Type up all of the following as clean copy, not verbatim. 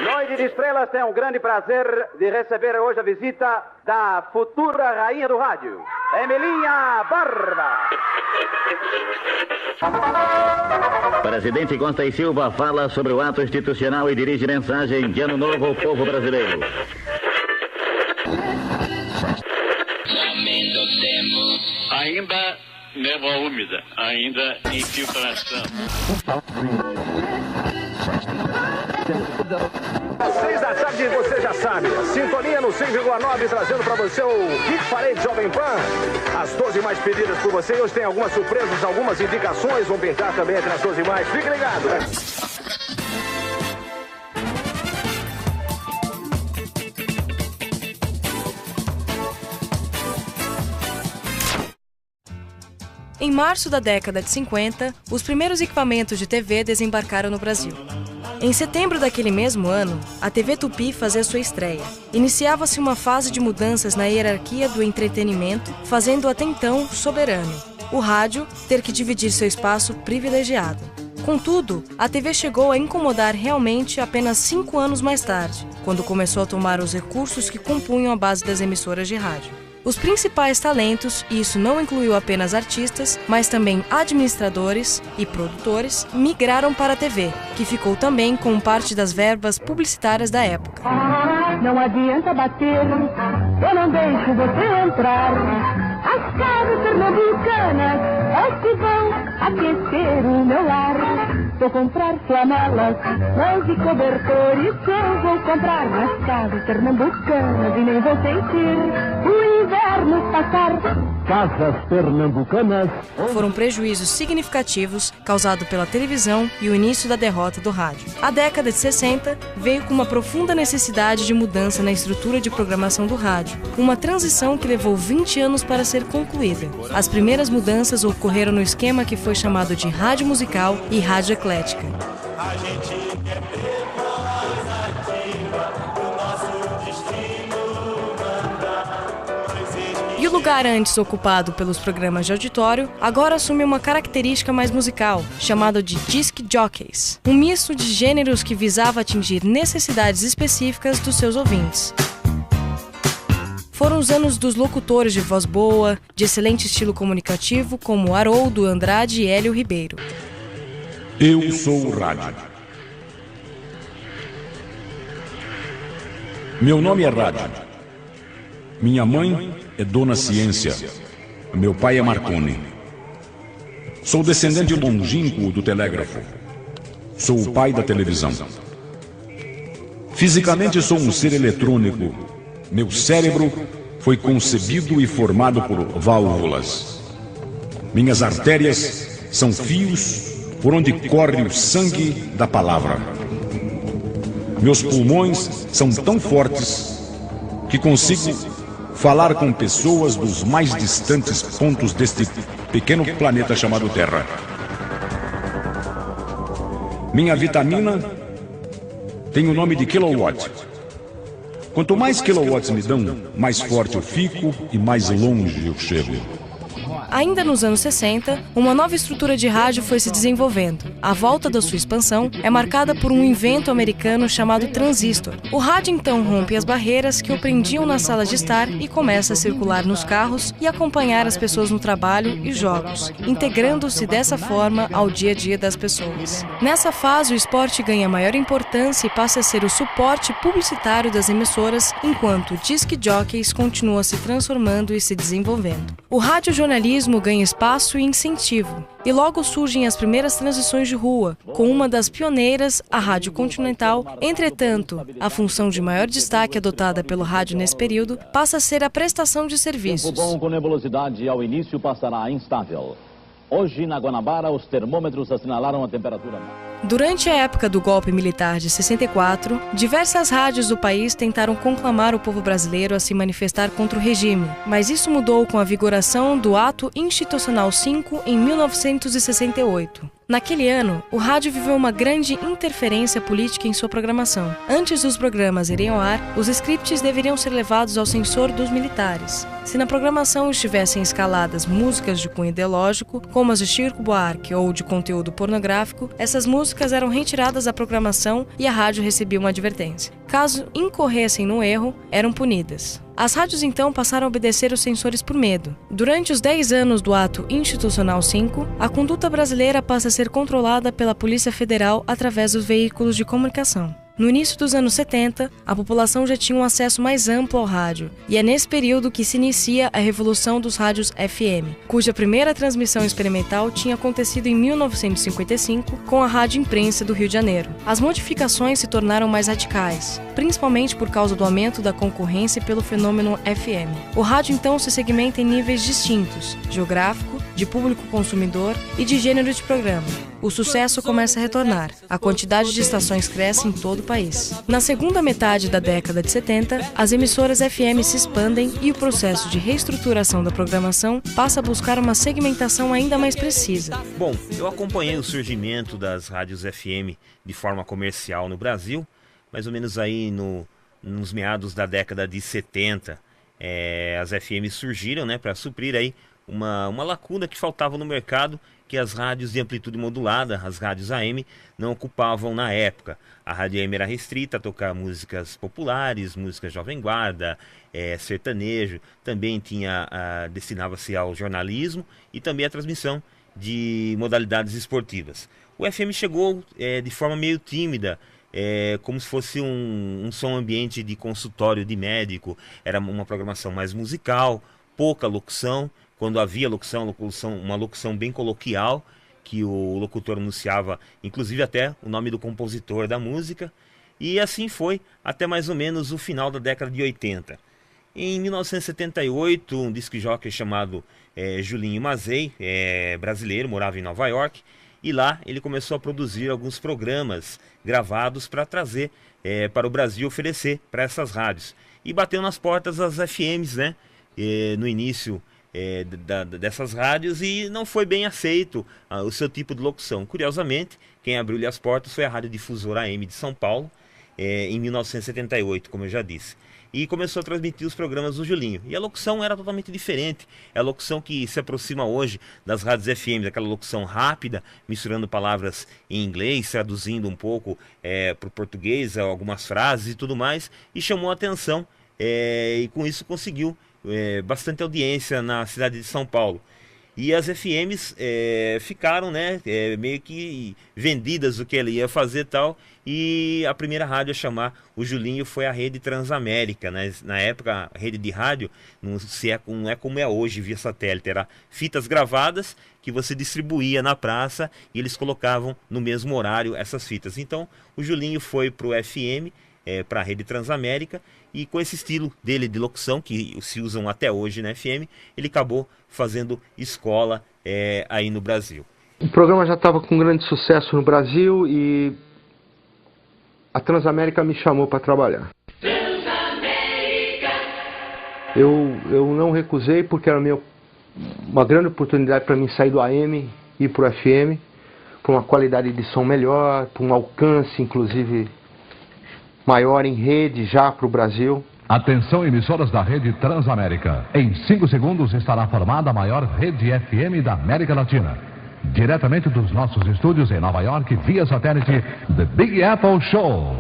Noite de Estrelas tem o grande prazer de receber hoje a visita da futura rainha do rádio, Emilinha Barba. Presidente Costa e Silva fala sobre o ato institucional e dirige mensagem de Ano Novo ao povo brasileiro. Ainda névoa úmida, ainda infiltração. Às 6 da tarde você já sabe, sintonia no 100,9 trazendo para você o Hit Parade Jovem Pan. As 12 mais pedidas por você. Hoje tem algumas surpresas, algumas indicações, vão pintar também entre as 12 mais. Fique ligado, né? Em março da década de 50, os primeiros equipamentos de TV desembarcaram no Brasil. Em setembro daquele mesmo ano, a TV Tupi fazia sua estreia. Iniciava-se uma fase de mudanças na hierarquia do entretenimento, fazendo até então soberano o rádio ter que dividir seu espaço privilegiado. Contudo, a TV chegou a incomodar realmente apenas 5 anos mais tarde, quando começou a tomar os recursos que compunham a base das emissoras de rádio. Os principais talentos, e isso não incluiu apenas artistas, mas também administradores e produtores, migraram para a TV, que ficou também com parte das verbas publicitárias da época. Não adianta bater, eu não deixo você entrar. As casas pernambucanas é que vão aquecer o meu lar. Vou comprar flanelas, lãs e cobertores. Eu vou comprar nas casas pernambucanas e nem vou sentir o inverno passar. Casas pernambucanas. Foram prejuízos significativos causados pela televisão e o início da derrota do rádio. A década de 60 veio com uma profunda necessidade de mudança na estrutura de programação do rádio, uma transição que levou 20 anos para ser concluída. As primeiras mudanças ocorreram no esquema que foi chamado de rádio musical e rádio eclética. E o lugar antes ocupado pelos programas de auditório agora assume uma característica mais musical, chamada de disc jockeys, um misto de gêneros que visava atingir necessidades específicas dos seus ouvintes. Foram os anos dos locutores de voz boa, de excelente estilo comunicativo, como Haroldo, Andrade e Hélio Ribeiro. Eu sou o rádio. Meu nome é Rádio. Minha mãe é Dona Ciência. Meu pai é Marconi. Sou descendente longínquo do telégrafo. Sou o pai da televisão. Fisicamente sou um ser eletrônico. Meu cérebro foi concebido e formado por válvulas. Minhas artérias são fios por onde corre o sangue da palavra. Meus pulmões são tão fortes que consigo falar com pessoas dos mais distantes pontos deste pequeno planeta chamado Terra. Minha vitamina tem o nome de kilowatt. Quanto mais kilowatts me dão, mais forte eu fico e mais longe eu chego. Ainda nos anos 60, uma nova estrutura de rádio foi se desenvolvendo. A volta da sua expansão é marcada por um invento americano chamado transistor. O rádio então rompe as barreiras que o prendiam na sala de estar e começa a circular nos carros e acompanhar as pessoas no trabalho e jogos, integrando-se dessa forma ao dia a dia das pessoas. Nessa fase, o esporte ganha maior importância e passa a ser o suporte publicitário das emissoras, enquanto o disc jockeys continua se transformando e se desenvolvendo. O radiojornalismo ganha espaço e incentivo, e logo surgem as primeiras transições de rua, com uma das pioneiras, a Rádio Continental. Entretanto, a função de maior destaque adotada pelo rádio nesse período passa a ser a prestação de serviços. Tempo bom com nebulosidade ao início passará instável. Hoje, na Guanabara, os termômetros assinalaram a temperatura. Durante a época do golpe militar de 64, diversas rádios do país tentaram conclamar o povo brasileiro a se manifestar contra o regime, mas isso mudou com a vigoração do Ato Institucional 5 em 1968. Naquele ano, o rádio viveu uma grande interferência política em sua programação. Antes dos programas irem ao ar, os scripts deveriam ser levados ao censor dos militares. Se na programação estivessem escaladas músicas de cunho ideológico, como as de Chico Buarque ou de conteúdo pornográfico, essas músicas eram retiradas da programação e a rádio recebia uma advertência. Caso incorressem no erro, eram punidas. As rádios então passaram a obedecer os censores por medo. Durante os 10 anos do Ato Institucional 5, a conduta brasileira passa a ser controlada pela Polícia Federal através dos veículos de comunicação. No início dos anos 70, a população já tinha um acesso mais amplo ao rádio, e é nesse período que se inicia a revolução dos rádios FM, cuja primeira transmissão experimental tinha acontecido em 1955 com a Rádio Imprensa do Rio de Janeiro. As modificações se tornaram mais radicais, principalmente por causa do aumento da concorrência pelo fenômeno FM. O rádio então se segmenta em níveis distintos: geográfico, de público consumidor e de gênero de programa. O sucesso começa a retornar. A quantidade de estações cresce em todo o país. Na segunda metade da década de 70, as emissoras FM se expandem e o processo de reestruturação da programação passa a buscar uma segmentação ainda mais precisa. Bom, eu acompanhei o surgimento das rádios FM de forma comercial no Brasil, mais ou menos aí nos meados da década de 70. As FM surgiram, né, para suprir aí uma lacuna que faltava no mercado, que as rádios de amplitude modulada, as rádios AM, não ocupavam na época. A rádio AM era restrita a tocar músicas populares, música jovem guarda, sertanejo, também destinava-se ao jornalismo e também à transmissão de modalidades esportivas. O FM chegou de forma meio tímida, como se fosse um som ambiente de consultório de médico. Era uma programação mais musical, pouca locução. Quando havia locução, uma locução bem coloquial, que o locutor anunciava, inclusive até o nome do compositor da música. E assim foi até mais ou menos o final da década de 80. Em 1978, um disc jockey chamado Julinho Mazei, brasileiro, morava em Nova York, e lá ele começou a produzir alguns programas gravados para trazer para o Brasil, oferecer para essas rádios. E bateu nas portas das FMs, né? No início dessas rádios, e não foi bem aceito o seu tipo de locução. Curiosamente, quem abriu-lhe as portas foi a Rádio Difusora AM de São Paulo, em 1978, como eu já disse. E começou a transmitir os programas do Julinho. E a locução era totalmente diferente. É a locução que se aproxima hoje das rádios FM, aquela locução rápida, misturando palavras em inglês, traduzindo um pouco para o português, algumas frases e tudo mais, e chamou a atenção, e com isso conseguiu bastante audiência na cidade de São Paulo. E as FMs ficaram, né, meio que vendidas do que ele ia fazer e tal. E a primeira rádio a chamar o Julinho foi a Rede Transamérica, né? Na época, a rede de rádio não é como é hoje, via satélite. Era fitas gravadas que você distribuía na praça e eles colocavam no mesmo horário essas fitas. Então, o Julinho foi para o FM, para a Rede Transamérica, e com esse estilo dele de locução, que se usam até hoje na FM, ele acabou fazendo escola aí no Brasil. O programa já estava com grande sucesso no Brasil e a Transamérica me chamou para trabalhar. Eu não recusei, porque era uma grande oportunidade para mim sair do AM e ir para o FM, para uma qualidade de som melhor, para um alcance, inclusive, maior em rede já para o Brasil. Atenção, emissoras da Rede Transamérica. Em 5 segundos estará formada a maior rede FM da América Latina. Diretamente dos nossos estúdios em Nova York, via satélite, The Big Apple Show.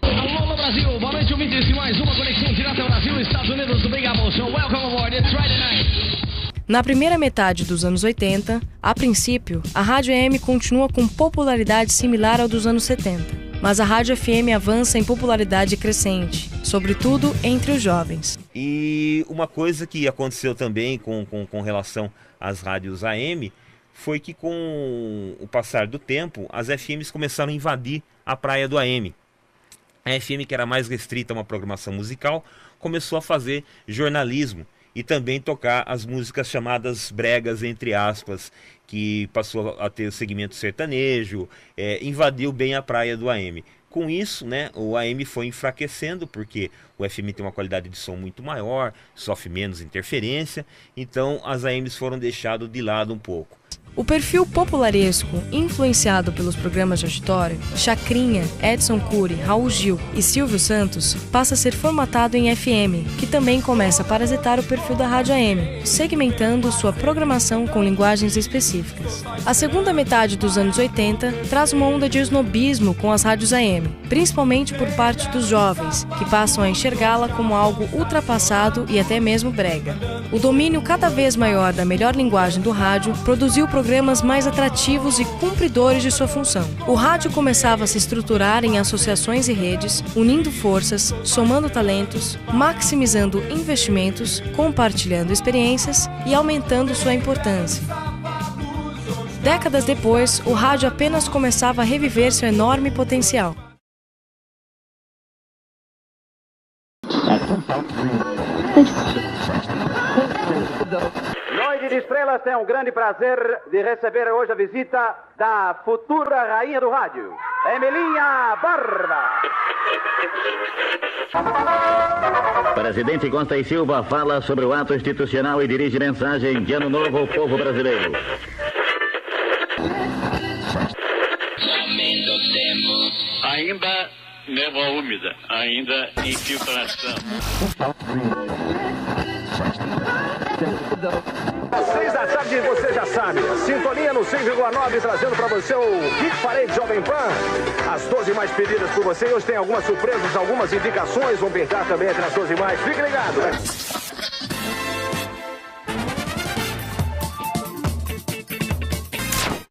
Alô, Brasil, boa noite, ouvintes, mais uma conexão direta ao Brasil, Estados Unidos, do Big Apple Show. Welcome aboard, it's Friday night. Na primeira metade dos anos 80, a princípio, a rádio AM continua com popularidade similar ao dos anos 70. Mas a rádio FM avança em popularidade crescente, sobretudo entre os jovens. E uma coisa que aconteceu também com relação às rádios AM foi que, com o passar do tempo, as FMs começaram a invadir a praia do AM. A FM, que era mais restrita a uma programação musical, começou a fazer jornalismo e também tocar as músicas chamadas bregas, entre aspas, que passou a ter o segmento sertanejo, invadiu bem a praia do AM. Com isso, né, o AM foi enfraquecendo, porque o FM tem uma qualidade de som muito maior, sofre menos interferência, então as AMs foram deixadas de lado um pouco. O perfil popularesco, influenciado pelos programas de auditório, Chacrinha, Edson Cury, Raul Gil e Silvio Santos, passa a ser formatado em FM, que também começa a parasitar o perfil da rádio AM, segmentando sua programação com linguagens específicas. A segunda metade dos anos 80 traz uma onda de snobismo com as rádios AM, principalmente por parte dos jovens, que passam a enxergá-la como algo ultrapassado e até mesmo brega. O domínio cada vez maior da melhor linguagem do rádio produziu programas mais atrativos e cumpridores de sua função. O rádio começava a se estruturar em associações e redes, unindo forças, somando talentos, maximizando investimentos, compartilhando experiências e aumentando sua importância. Décadas depois, o rádio apenas começava a reviver seu enorme potencial. Noite de Estrelas tem o grande prazer de receber hoje a visita da futura rainha do rádio, Emilinha Barba. Presidente Costa e Silva fala sobre o ato institucional e dirige mensagem de Ano Novo ao povo brasileiro. Ainda névoa úmida, ainda infiltração. Às 6 da tarde, você já sabe. Sintonia no 100,9, trazendo para você o Hit Parade Jovem Pan. As 12 mais pedidas por você. Hoje tem algumas surpresas, algumas indicações. Vão perder também entre as 12 mais. Fique ligado, né?